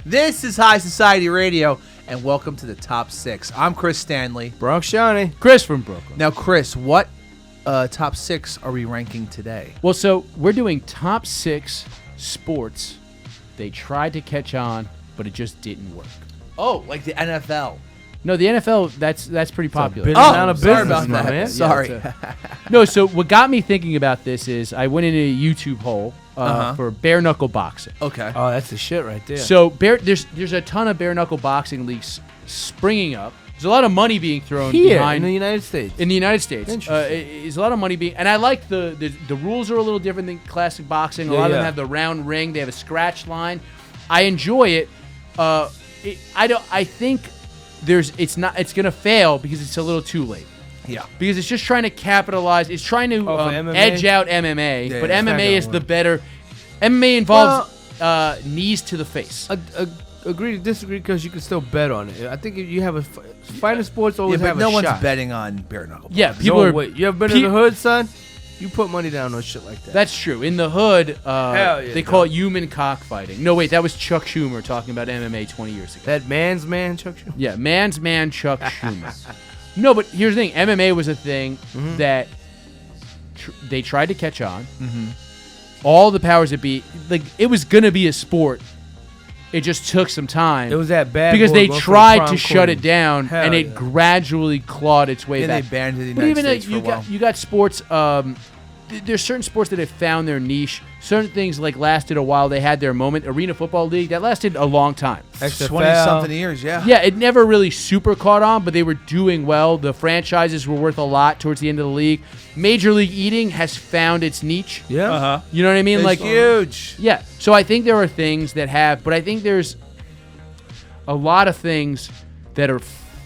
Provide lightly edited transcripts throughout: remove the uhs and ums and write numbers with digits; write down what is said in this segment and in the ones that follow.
This is High Society Radio, and welcome to the Top 6. I'm Chris Stanley. Bronx Johnny. Chris from Brooklyn. Now, Chris, what Top 6 are we ranking today? Well, so we're doing Top 6 sports. They tried to catch on, but it just didn't work. Oh, like the NFL. No, the NFL, that's pretty popular. Sorry about that. man. Sorry. No, so what got me thinking about this is I went into a YouTube hole for bare knuckle boxing. Okay. Oh, that's the shit right there. So there's a ton of bare knuckle boxing leagues springing up. There's a lot of money being thrown here behind in the United States. In the United States, Interesting. is a lot of money being, and I like the rules are a little different than classic boxing. A lot of them have the round ring. They have a scratch line. I enjoy it. I think it's gonna fail because it's a little too late. Yeah. Because it's just trying to capitalize. It's trying to edge out MMA, but MMA is the better. MMA involves knees to the face. Agree to disagree because you can still bet on it. I think if you have fighting sports always have no a one's shot. betting on bare knuckle. Yeah, people are. Wait, you ever been in the hood, son? You put money down on shit like that. That's true. In the hood, yeah, they call it human cockfighting. No, wait, that was Chuck Schumer talking about MMA 20 years ago. That man's man, Chuck Schumer? Yeah, man's man, Chuck Schumer. No, but here's the thing. MMA was a thing that they tried to catch on. Mm-hmm. All the powers that be, like, it was going to be a sport. It just took some time. It was that bad because they tried to shut it down, Hell and it gradually clawed its way back. They banned it in the But United even States for a while. you got sports. There's certain sports that have found their niche. Certain things like lasted a while. They had their moment. Arena Football League that lasted a long time. 20-something years, yeah. Yeah, it never really super caught on, but they were doing well. The franchises were worth a lot towards the end of the league. Major League Eating has found its niche. Yeah. Uh-huh. You know what I mean? It's like huge. Yeah. So I think there are things that have, but I think there's a lot of things that are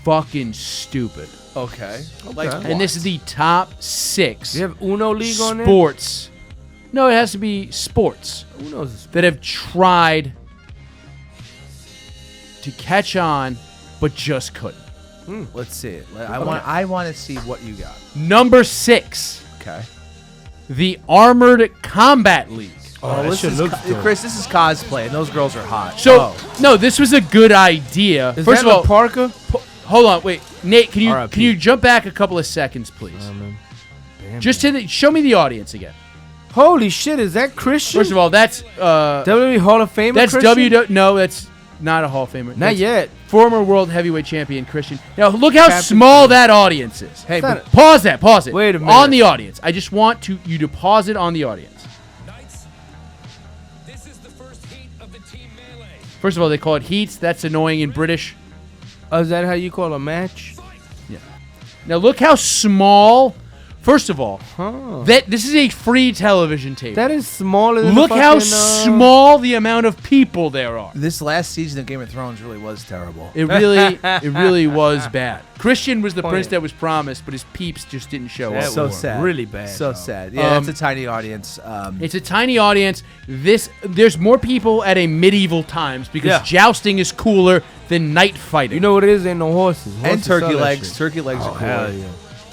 fucking stupid. Okay. Like And what? this is the top 6 You have Uno League on there? sports. No, it has to be sports Uno's a sport. that have tried to catch on, but just couldn't. Let's see it. I want to see what you got. Number 6, Okay. the Armored Combat League. Oh, that this shit is looks dope. Chris, this is cosplay, and those girls are hot. So, no, this was a good idea. Is First that of all, Parker? hold on, wait, Nate, can R.I.P. you jump back a couple of seconds, please? Just show me the audience again. Holy shit, is that Christian? First of all, that's WWE Hall of Famer that's Christian? No, that's not a Hall of Famer. Not That's yet. Former world heavyweight champion Christian. Now look how small that audience is. Hey, not- but Pause it. Wait a minute. On the audience. I just want you to pause it on the audience. This is the first heat of the team melee. First of all, they call it heats. That's annoying in British. Oh, is that how you call a match? Now look how small. First of all, Huh. this is a free television tape. That is smaller than Look the how fucking, small the amount of people there are. this last season of Game of Thrones really was terrible. It really was bad. Christian was the Point. prince that was promised, but his peeps just didn't show That up. So was sad. Really bad. So dog. sad. Yeah, Um, that's a tiny audience. It's a tiny audience. There's more people at a medieval times because Yeah. jousting is cooler than night fighting. You know what it is? Ain't no horses. and Horses turkey sell that legs. shit. Turkey legs Oh, are hell cool. yeah.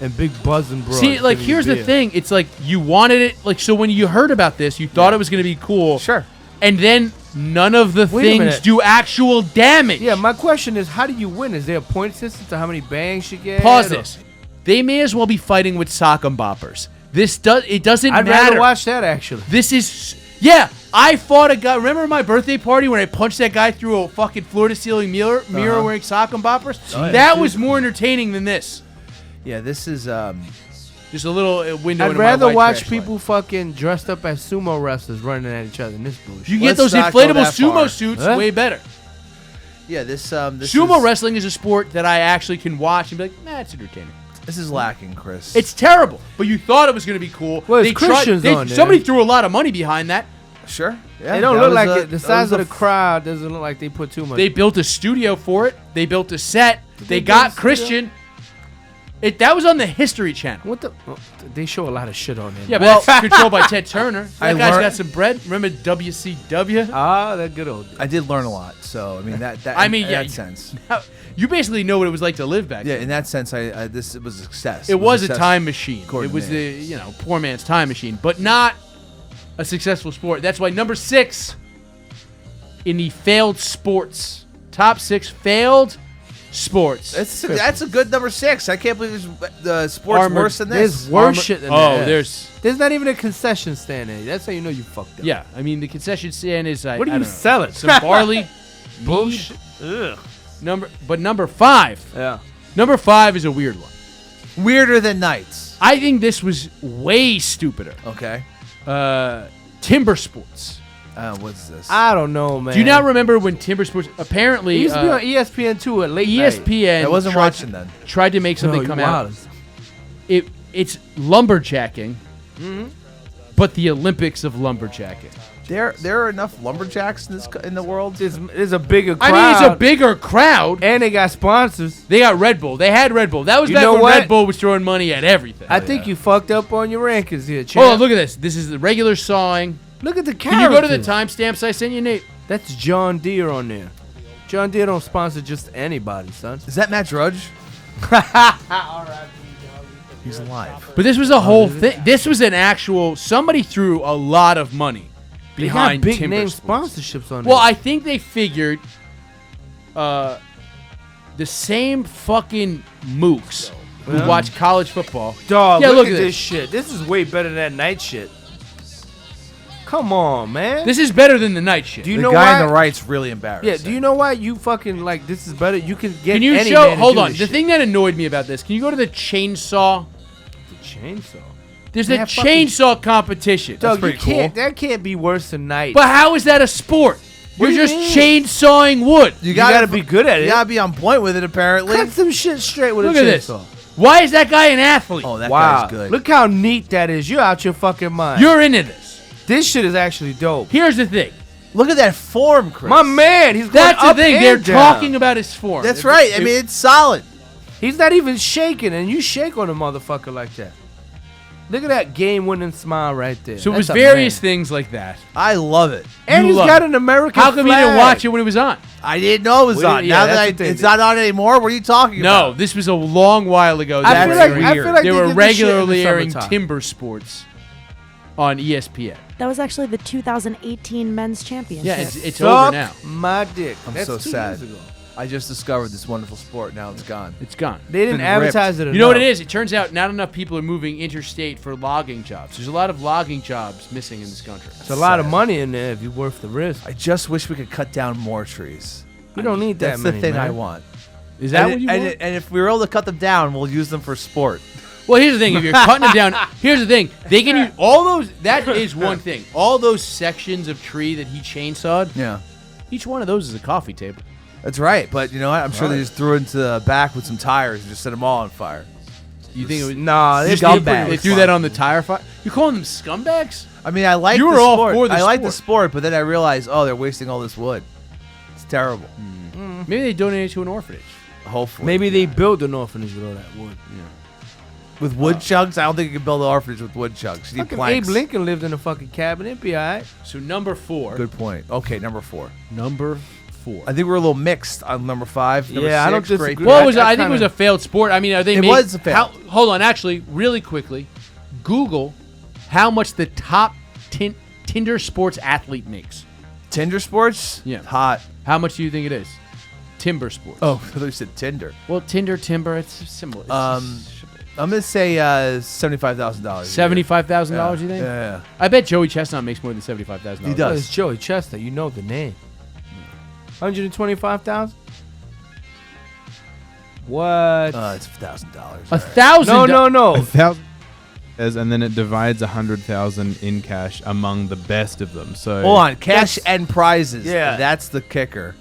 And big buzzing bros. See, like, here's the thing. It's like you wanted it. Like, so when you heard about this, you thought it was going to be cool. Sure. And then none of the Wait a things minute. do actual damage. Yeah, my question is, how do you win? Is there a point system to how many bangs you get? Pause or- this. They may as well be fighting with sock and boppers. It doesn't I'd matter. rather watch that, actually. This is... Yeah, I fought a guy. Remember my birthday party when I punched that guy through a fucking floor-to-ceiling mirror wearing sock and boppers? Oh, yeah. That was more entertaining than this. Yeah, this is Just a little window I'd into my rather white watch trash people life. fucking dressed up as sumo wrestlers running at each other in this bullshit. You can get Let's those not go inflatable that sumo far. suits Huh? way better. this Sumo is, wrestling is a sport that I actually can watch and be like, nah, it's entertaining. This is lacking, Chris. It's terrible, but you thought it was going to be cool. Well, it's Christians on there. Somebody threw a lot of money behind that. sure. Yeah, It don't that look was like a- it. The that size was of a the crowd doesn't look like they put too much. They built a studio for it. They built a set. They they build got a studio? Christian. That was on the History Channel. What the? Oh, they show a lot of shit on there. Yeah, but that's controlled by Ted Turner. I That guy's learned- got some bread. Remember WCW? Ah, that good old. I did learn a lot, so I mean that. I mean, in yeah, that sense. You basically know what it was like to live back Yeah, then. in that sense, this was a success. It was a success time machine. according It to was me. the poor man's time machine, but not a successful sport. That's why number 6 in the failed sports. Top 6 failed sports. That's a good number 6. I can't believe the sports Armored- worse than this. There's worse shit than that. There's not even a concession stand there. That's how you know you fucked up. yeah. I mean, the concession stand is What are I you don't know, selling? some barley. Bullshit. Ugh. Number 5. Yeah. Number 5 is a weird one. Weirder than Knights. I think this was way stupider. Okay. Timber sports. What's this? I don't know, man. Do you not remember when Timber sports? Apparently, It used to be on ESPN too at late night. ESPN. I wasn't tried- watching then. Tried to make something Oh, come you out. wild. It's lumberjacking, Mm-hmm. but the Olympics of lumberjacking. There are enough lumberjacks in the world. There's a bigger crowd. I mean, it's a bigger crowd. and they got sponsors. They got Red Bull. They had Red Bull. That was You back know when what? Red Bull was throwing money at everything. I think you fucked up on your rankings here, champ. Oh, look at this. This is the regular sawing. Look at the Can you go to the characters. timestamps I sent you, Nate? That's John Deere on there. John Deere don't sponsor just anybody, son. Is that Matt Drudge? He's alive. But this was a whole thing. This was an actual. Somebody threw a lot of money They got behind big timber name sports. sponsorships on Well, there. I think they figured the same fucking mooks who Yeah. watch college football. Dog, Yeah, look at this shit. This is way better than that night shit. Come on, man. This is better than the night shit. Do you The know guy why? on the right's really embarrassed. Yeah, do you know why you fucking like this is better? You can get Can you any show? man to Hold do on. this The shit. thing that annoyed me about this. Can you go to the chainsaw? Chainsaw. There's They a have fucking- chainsaw competition. Doug, you pretty can't. That can't be worse than night. But how is that a sport? What You're do you just mean? chainsawing wood. You gotta be good at You it. gotta be on point with it, apparently. cut some shit straight with Look a at this. chainsaw. Why is that guy an athlete? Oh, that Wow, guy's good. look how neat that is. You're out your fucking mind. You're into this. This shit is actually dope. Here's the thing. Look at that form, Chris. My man, he's going That's the up thing. and They're down. talking about his form. That's right. I mean, it's solid. He's not even shaking, and you shake on a motherfucker like that. Look at that game-winning smile right there. So it That's was a various man. things like that. I love it. And You he's love got it. an American How come you didn't flag. watch it when it was on? I didn't know it was Well, on. yeah, Now that's that the thing. it's not on anymore, what are you talking No, about? this was a long while ago. I That's feel like- I weird. feel like they they were did this shit in the regularly airing summertime. timber sports on ESPN. That was actually the 2018 men's championship. Yeah, it's Suck over now. my dick. I'm That's so 2 sad. years ago. I just discovered this wonderful sport. Now it's gone. It's gone. They didn't been advertise it enough. You know what it is? It turns out not enough people are moving interstate for logging jobs. There's a lot of logging jobs missing in this country. It's a lot of Sad. money in there if you're worth the risk. I just wish we could cut down more trees. You don't need that That's many, the thing man. I want. Is that and, what you and, want? and if we were able to cut them down, we'll use them for sport. Well, here's the thing. If you're cutting them down, here's the thing. They can use all those. That is one thing. All those sections of tree that he chainsawed, Yeah. each one of those is a coffee table. That's right. But you know what? I'm sure they just threw it into the back with some tires and just set them all on fire. You think it was? Nah, Just they scumbag. They threw that on the tire fire. You calling them scumbags? I mean, I like You the were all sport. for the I like the sport. sport, but then I realized, oh, they're wasting all this wood. It's terrible. Maybe they donated to an orphanage. Hopefully. Maybe they built an orphanage with all that wood. With wood chunks? I don't think you can build an orphanage with wood chunks. You need Fucking planks. Abe Lincoln lived in a fucking cabin. It'd be all right. So number 4. Good point. Okay, number 4. Number 4. I think we're a little mixed on number 5. Number Yeah, I don't 6, great. disagree. Well, I- it was, I I think it was kinda- a failed sport. I mean, are they? It was a fail. Hold on, actually, really quickly, Google how much the top Tinder sports athlete makes. Tinder sports? Yeah. Hot. How much do you think it is? Timber sports. Oh, I thought you said Tinder. Well, timber, it's similar. It's I'm going to say $75,000. $75,000. You think? Yeah. I bet Joey Chestnut makes more than $75,000. He does. It's Joey Chestnut. You know the name. 125,000. What? It's $1,000. $1,000. No. 1,000 and then it divides 100,000 in cash among the best of them. So Hold on. Cash That's- and prizes. Yeah. That's the kicker.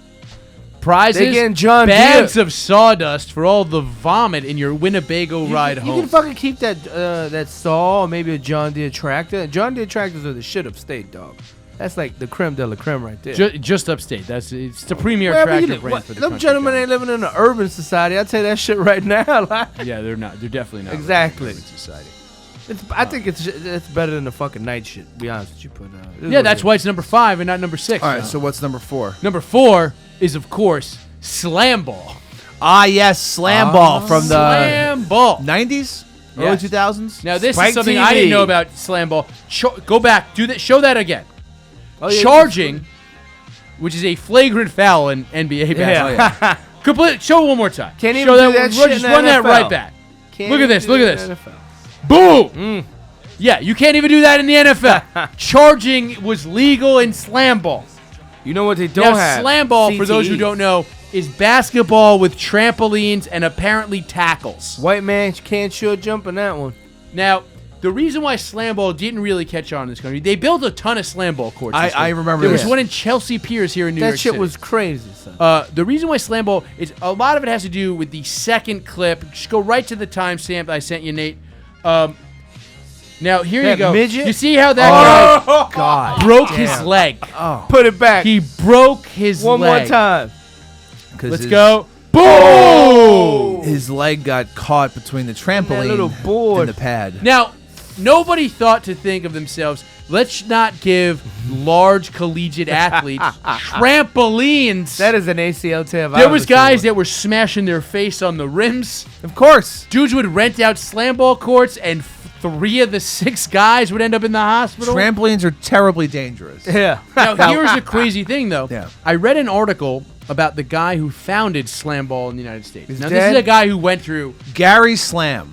Prizes. They getting John bags Deere. of sawdust for all the vomit in your Winnebago ride You home. can fucking keep that saw or maybe a John Deere tractor. John Deere tractors are the shit upstate, dog. That's like the creme de la creme right there. Just upstate. It's the premier Wherever you tractor live. brand What- for the them country, gentlemen John. ain't living in an urban society. I'll tell you that shit right now. like, Yeah, they're not. They're definitely not. Exactly. Urban society. I think it's better than the fucking night shit. To be honest with you, but Yeah, that's why it's number 5 and not number 6. All right, so what's number 4? Number 4 is of course Slamball. Ah, yes, Slamball from the Slamball. 90s? Early Yes. 2000s? Now this Spike is something TV. I didn't know about Slamball. Go back. Do that. Show that again. Oh, yeah, Charging which is a flagrant foul in NBA basketball. Yeah. Complete. Show it one more time. Can't Show even do that shit Just in run the that NFL. right back. Can't Look at even this. do Look at that in this. the NFL. Boom. Yeah, you can't even do that in the NFL. Charging was legal in Slamball. You know what they don't Now, have? Slamball, for those who CTEs. don't know, is basketball with trampolines and apparently tackles. White man can't sure jump in that one. Now, the reason why Slamball didn't really catch on in this country, they built a ton of Slamball courts. this I week. remember There this. was one in Chelsea Piers here in New York That shit City. was crazy, son. The reason why Slamball is a lot of it has to do with the second clip. Just go right to the timestamp I sent you, Nate. Now here you That go. midget? You see how that guy God. broke his leg? Put it back. He broke his One leg. more time. 'Cause Let's his- go. Boom! His leg got caught between the trampoline little board. and the pad. Now, nobody thought to think of themselves, let's not give large collegiate athletes trampolines. That is an ACL tear. There was guys that were smashing their face on the rims. Of course. Dudes would rent out Slamball courts, and 3 of the 6 guys would end up in the hospital. Trampolines are terribly dangerous. Yeah. Now, here's the crazy thing, though. Yeah. I read an article about the guy who founded Slamball in the United States. He's Now, dead? this is a guy who went through Gary Slam.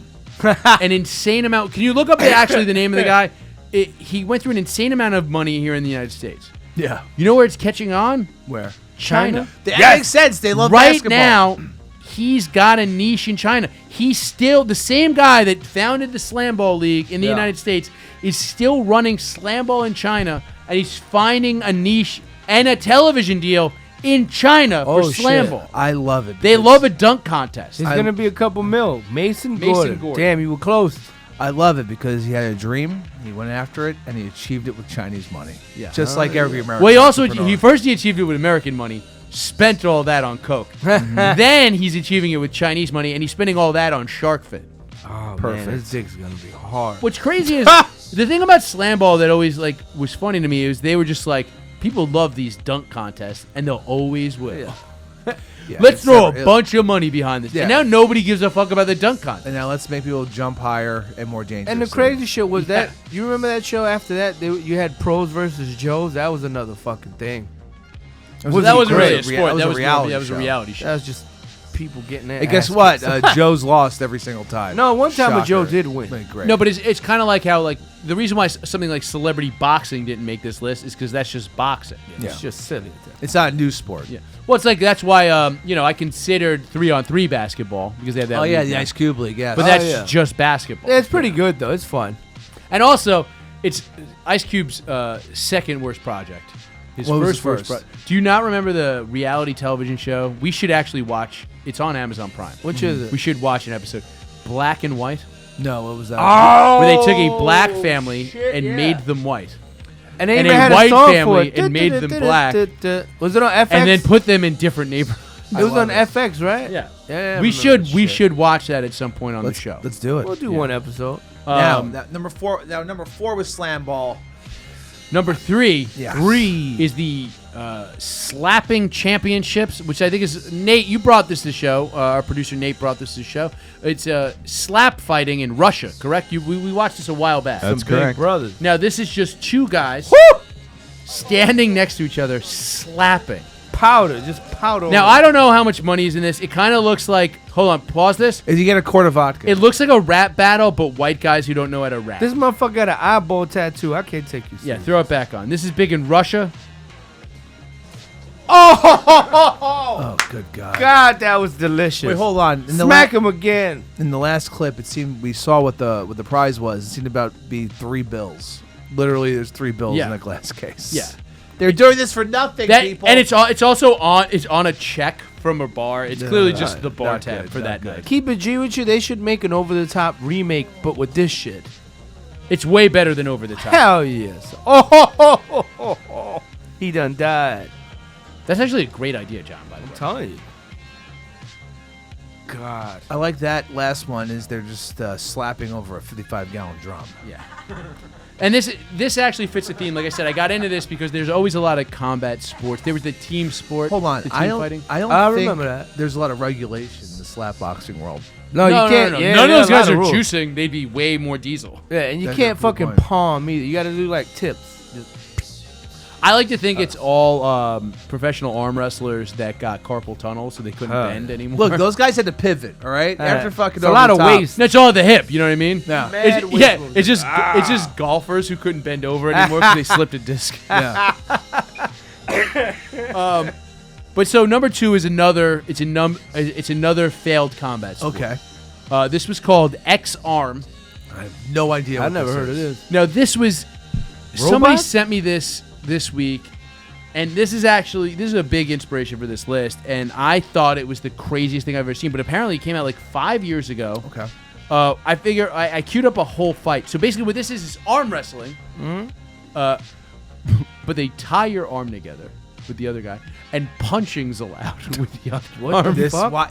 an insane amount. Can you look up actually the name of the guy? He went through an insane amount of money here in the United States. Yeah. You know where it's catching on? Where? China. That makes sense. They love Right basketball. now, he's got a niche in China. He's still the same guy that founded the Slamball League in the United States is still running Slamball in China, and he's finding a niche and a television deal in China for Oh, shit. Slamball. I love it. They because love a dunk contest. There's going to be a couple mil. Mason Gordon. Gordon. Damn, you were close. I love it because he had a dream, he went after it, and he achieved it with Chinese money. Yeah. Just like every American. Well, he also entrepreneur. he achieved it with American money, spent all that on coke. Then he's achieving it with Chinese money, and he's spending all that on shark fin. Oh, Perfect. man, this dick's going to be hard. What's crazy is the thing about Slamball that always was funny to me is they were just like, people love these dunk contests, and they'll always win. Yeah, Let's it's throw a never- bunch of money behind this. Yeah. And now nobody gives a fuck about the dunk contest. And now let's make people jump higher and more dangerous. And the crazy shit was that, you remember that show after that? You had pros versus Joes. That was another fucking thing. That wasn't really a That sport. was That a was reality that was a show. reality show. That was just people getting their And guess ass what? kicked. Joe's lost every single time. No, one time a Joe Shocker. did win. But great. No, but it's kind of like how the reason why something like celebrity boxing didn't make this list is because that's just boxing. Yeah. It's just silly. It's not a new sport. Yeah. Well, it's like that's why I considered 3-on-3 basketball because they have that. Oh yeah, league the now. Ice Cube League. Yeah. But that's just basketball. Yeah, it's pretty good, though. It's fun. And also, it's Ice Cube's second worst project. His What was first his worst. first? Do you not remember the reality television show? We should actually watch. It's on Amazon Prime. Which is it? We should watch an episode. Black and White, No, what was that? where they took a black family and made them white, And they and even a had white a song family for it. and made them black. Was it on FX? and then put them in different neighborhoods. it was on FX, right? Yeah. Yeah. I we remember that we shit. should watch that at some point on let's the show. Let's do it. We'll do one episode. Now, number four. Now, number 4 was Slam Ball. Number 3 Yeah. is the Slapping Championships, which I think is Nate. You brought this to the show. Our producer Nate brought this to the show. It's slap fighting in Russia, correct? We watched this a while back. That's Some big correct. brothers. Now this is just 2 guys standing next to each other, slapping. Powder, just powder. Now I don't know how much money is in this. It kind of looks like. Hold on, pause this. Is you get a quart of vodka? It looks like a rap battle, but white guys who don't know how to rap. This motherfucker got an eyeball tattoo. I can't take you Yeah, serious. throw it back on. This is big in Russia. oh, good God. God, that was delicious. Wait, hold on. In the Smack him again. in the last clip, it seemed we saw what the prize was. It seemed about be 3 bills. Literally, there's 3 bills Yeah. in a glass case. Yeah. They're doing this for nothing, That, people. and it's also on a check from a bar. It's clearly just not- the bar not tab good, for not that good. night. Keep it G with you. They should make an over-the-top remake, but with this shit. It's way better than Over the Top. Hell yes. Oh, he done died. That's actually a great idea, John, by the way. I'm telling you. God. I like that last one. Is they're just slapping over a 55-gallon drum. Yeah. And this actually fits the theme. Like I said, I got into this because there's always a lot of combat sports. There was the team sport. Hold on, the team I don't. fighting. I don't I think remember that. there's a lot of regulation in the slap boxing world. No, you can't. No. Yeah, None of those there guys a are lot of rules. juicing. They'd be way more diesel. Yeah, and you That's can't a good fucking point. palm either. You got to do like tips. Just I like to think it's all professional arm wrestlers that got carpal tunnel, so they couldn't bend anymore. Look, those guys had to pivot. All right, after fucking it's a over lot the of top. waste. That's all at the hip. You know what I mean? Yeah. Mad It's, waste yeah, movement. it's just golfers who couldn't bend over anymore because they slipped a disc. Yeah. But so number 2 is another. It's another failed combat sport. Okay. This was called X-Arm. I have no idea. I what never this heard of is. this. Now this was somebody Robots? sent me this week, and this is a big inspiration for this list, and I thought it was the craziest thing I've ever seen, but apparently it came out like 5 years ago. Okay. I figure I queued up a whole fight. So basically, what this is arm wrestling. But they tie your arm together with the other guy, and punching's allowed with the other arm.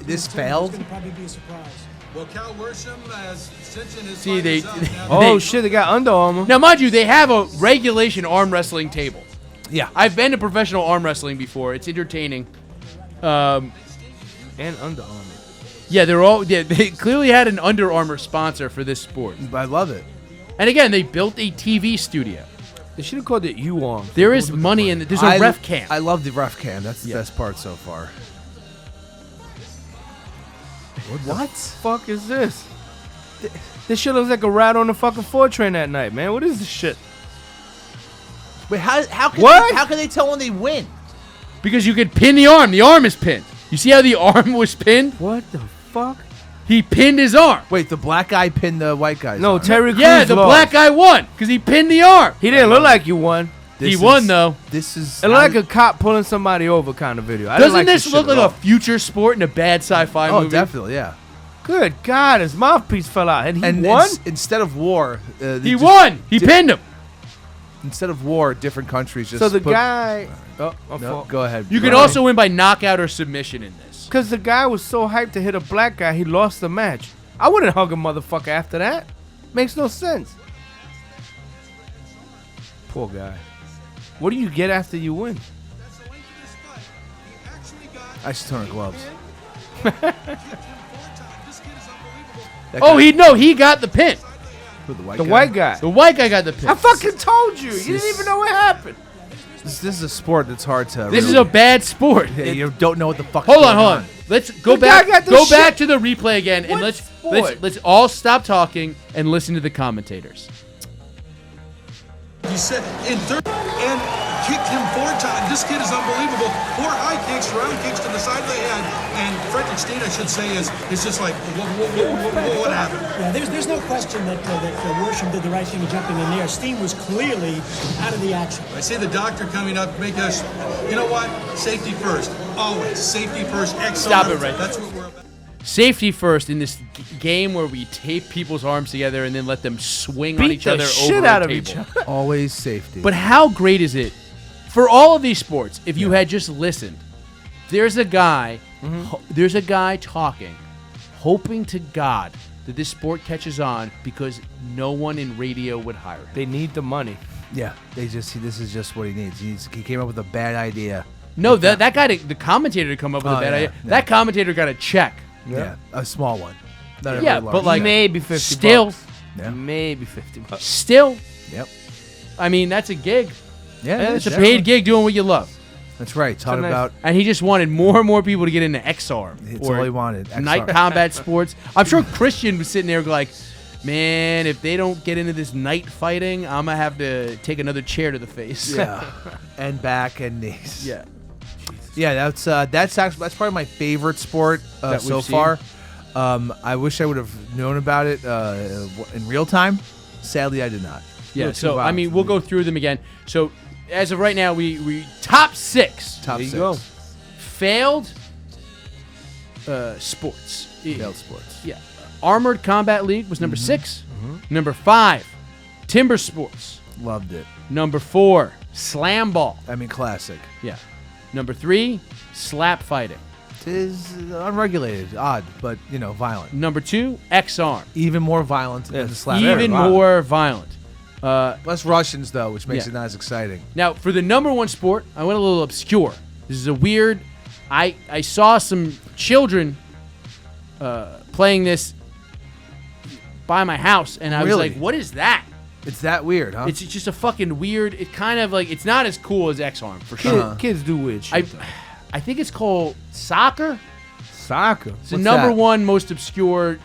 This failed. Probably be a surprise. Well, Cal Worsham has cinching his See, they- fighters up now. Oh shit, they got Under Armour. Now, mind you, they have a regulation arm wrestling table. Yeah. I've been to professional arm wrestling before. It's entertaining. And Under Armour. Yeah, they clearly had an Under Armour sponsor for this sport. I love it. And again, they built a TV studio. They should have called it U-Arm. There is money in it. There's a ref cam. I love the ref cam. That's the Yeah. best part so far. What the fuck is this? This shit looks like a rat on the fucking 4 train at night, man. What is this shit? Wait, how can What? how can they tell when they win? Because you could pin the arm. The arm is pinned. You see how the arm was pinned? What the fuck? He pinned his arm. Wait, the black guy pinned the white guy's No, arm. Terry Crews Yeah, the lost. black guy won because he pinned the arm. He didn't look like you won. He won, though. This is It looked like a cop pulling somebody over kind of video. I didn't Doesn't like this shit look at like all. a future sport in a bad sci-fi Oh, movie? definitely, yeah. Good God, his mouthpiece fell out. And he And won? instead of war, He won. He pinned him. Instead of war, different countries just. So the put- guy... Oh, No, go ahead. You can Go also win by knockout or submission in this. Because the guy was so hyped to hit a black guy, he lost the match. I wouldn't hug a motherfucker after that. Makes no sense. Poor guy. What do you get after you win? I should turn on gloves. That Oh, guy- he got the pin. who, the white The guy? white guy. The white guy got the pin. I fucking told you. You didn't even know what happened. This is a sport that's hard to. This is really- a bad sport. Yeah, you don't know what the fuck. Hold is on, going hold on. Let's go The guy back. got the Go shit. back to the replay again, and What sport? let's all stop talking and listen to the commentators. He said in third and kicked him 4 times. This kid is unbelievable. 4 high kicks, round kicks to the side of the head. And Frederick Steen, I should say, is just like, what happened? Yeah, there's no question that Worsham did the right thing in jumping in there. Steen was clearly out of the action. I see the doctor coming up, make us, you know what? Safety first. Always. Safety first. Stop it right That's what we're about. Safety first in this game where we tape people's arms together and then let them swing on Beat each the other shit over out a of table. each other. Always safety. But how great is it for all of these sports? If you had just listened, there's a guy talking, hoping to God that this sport catches on because no one in radio would hire him. They need the money. yeah, this is just what he needs. He came up with a bad idea. No, that guy, the commentator, to come up with a Oh, bad yeah, idea. yeah. That commentator got a check. Yeah, a small one. Not a Yeah, very large but like one. Maybe 50 still, bucks. Yeah. Maybe 50 bucks. still. Yep. I mean, that's a gig. Yeah, It's a paid gig doing what you love. That's right. Talking nice- about And he just wanted more and more people to get into X-Arm. it's or all he wanted. night XR. combat sports. I'm sure Christian was sitting there like, man, if they don't get into this night fighting, I'm going to have to take another chair to the face. Yeah, and back and knees. Yeah. Yeah, that's probably my favorite sport That so we've seen. far. I wish I would have known about it in real time. Sadly, I did not. Yeah, Little too so, I violent mean, for we'll me. go through them again. So, as of right now, we top 6 Top There you 6 go. failed sports. failed sports. Yeah. Armored Combat League was number 6. Number 5, Timber Sports. Loved it. Number 4, Slamball. I mean, classic. Yeah. Number 3, Slap Fighting. It is unregulated, odd, but violent. Number 2, X-Arm. Even more violent than the slap. Even more violent. Less Russians though, which makes Yeah. it not as exciting. Now, for the number 1 sport, I went a little obscure. This is a weird. I saw some children playing this by my house, and I was Really? like, "What is that?" It's that weird, huh? It's just a fucking weird. It kind of like it's not as cool as X-Arm for Kid, sure. Kids do weird shit. I think it's called soccer. Soccer. It's the What's number that? one most obscure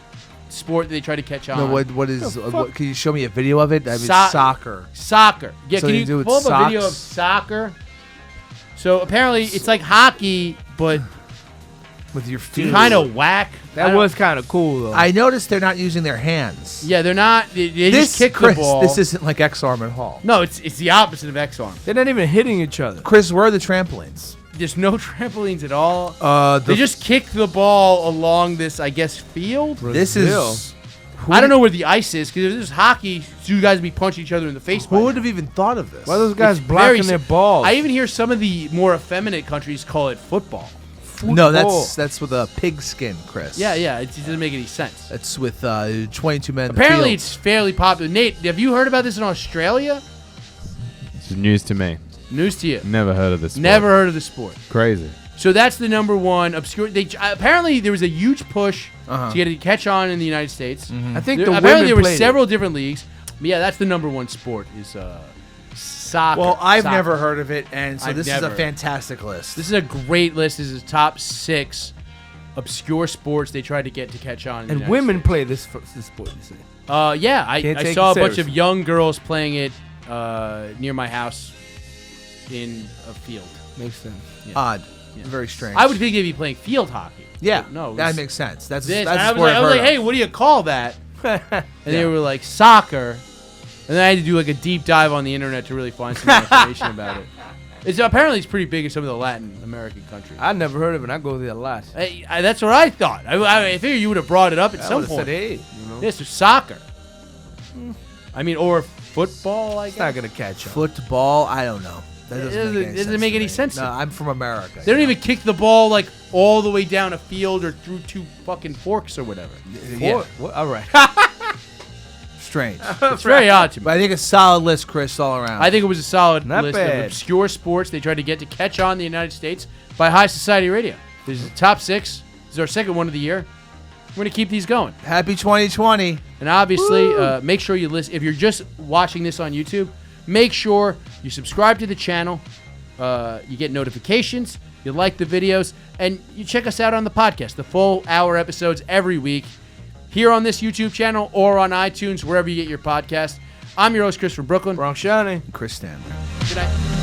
sport that they try to catch on. No, what is? Can you show me a video of it? I mean, So- soccer. Soccer. Yeah, So can you you do it pull up a video of socks? soccer? So apparently it's like hockey, but With your feet. kind of whack. I That don't- was kind of cool though. I noticed they're not using their hands. Yeah, they're not. They This just kick Chris, the ball. this isn't like X-Arm and Hall. No, it's the opposite of X-Arm. They're not even hitting each other. Chris, where are the trampolines? There's no trampolines at all. The- They just kick the ball along this, I guess, field. This Brazil. is. I don't know where the ice is because if this is hockey, you guys would be punching each other in the face. by Who would now. have even thought of this? Why are those guys It's very blocking their si- balls? I even hear some of the more effeminate countries call it football. No, Football. that's with a pig skin, Chris. Yeah, it doesn't make any sense. That's with 22 men. in the Apparently, field. it's fairly popular. Nate, have you heard about this in Australia? It's news to me. News to you. Never heard of this. Sport. Never heard of the sport. Crazy. So that's the number one obscure. Apparently, there was a huge push Uh-huh. to get it to catch on in the United States. I think the Apparently, women there were played several different leagues. But yeah, that's the number one sport is soccer. Well, I've Soccer. never heard of it, and so I've this is never. a fantastic list. This is a great list. This is top 6 obscure sports they tried to get to catch on. In the And United women States. play this sport. You say. Yeah, Can't I take saw a it bunch of seriously. young girls playing it near my house in a field. Makes sense. Odd. Yeah. Very strange. I would think they'd be playing field hockey. Yeah, But no, it that was makes sense. That's this. that's And a I was sport like, I've heard of. hey, what do you call that? And they were like soccer. And then I had to do like a deep dive on the internet to really find some information about it. Apparently it's pretty big in some of the Latin American countries. I never heard of it. I go there a lot. That's what I thought. I figured you would have brought it up at I some would've point. said, hey, you know, This is soccer. I mean, or football, I it's guess. not gonna catch up. Football, I don't know. That It doesn't doesn't make any sense No, to me. I'm from America. They don't even kick the ball like all the way down a field or through 2 fucking forks or whatever. Yeah, What? All right. strange. It's very odd to me. But I think a solid list, Chris, all around. I think it was a solid Not list bad. of obscure sports they tried to get to catch on in the United States by High Society Radio. This is the top 6. This is our second one of the year. We're going to keep these going. Happy 2020. And obviously, make sure you listen. If you're just watching this on YouTube, make sure you subscribe to the channel. You get notifications. You like the videos. And you check us out on the podcast. The full hour episodes every week. Here on this YouTube channel or on iTunes, wherever you get your podcast. I'm your host, Chris from Brooklyn. Wrong shiny. Chris Stanley. Good night.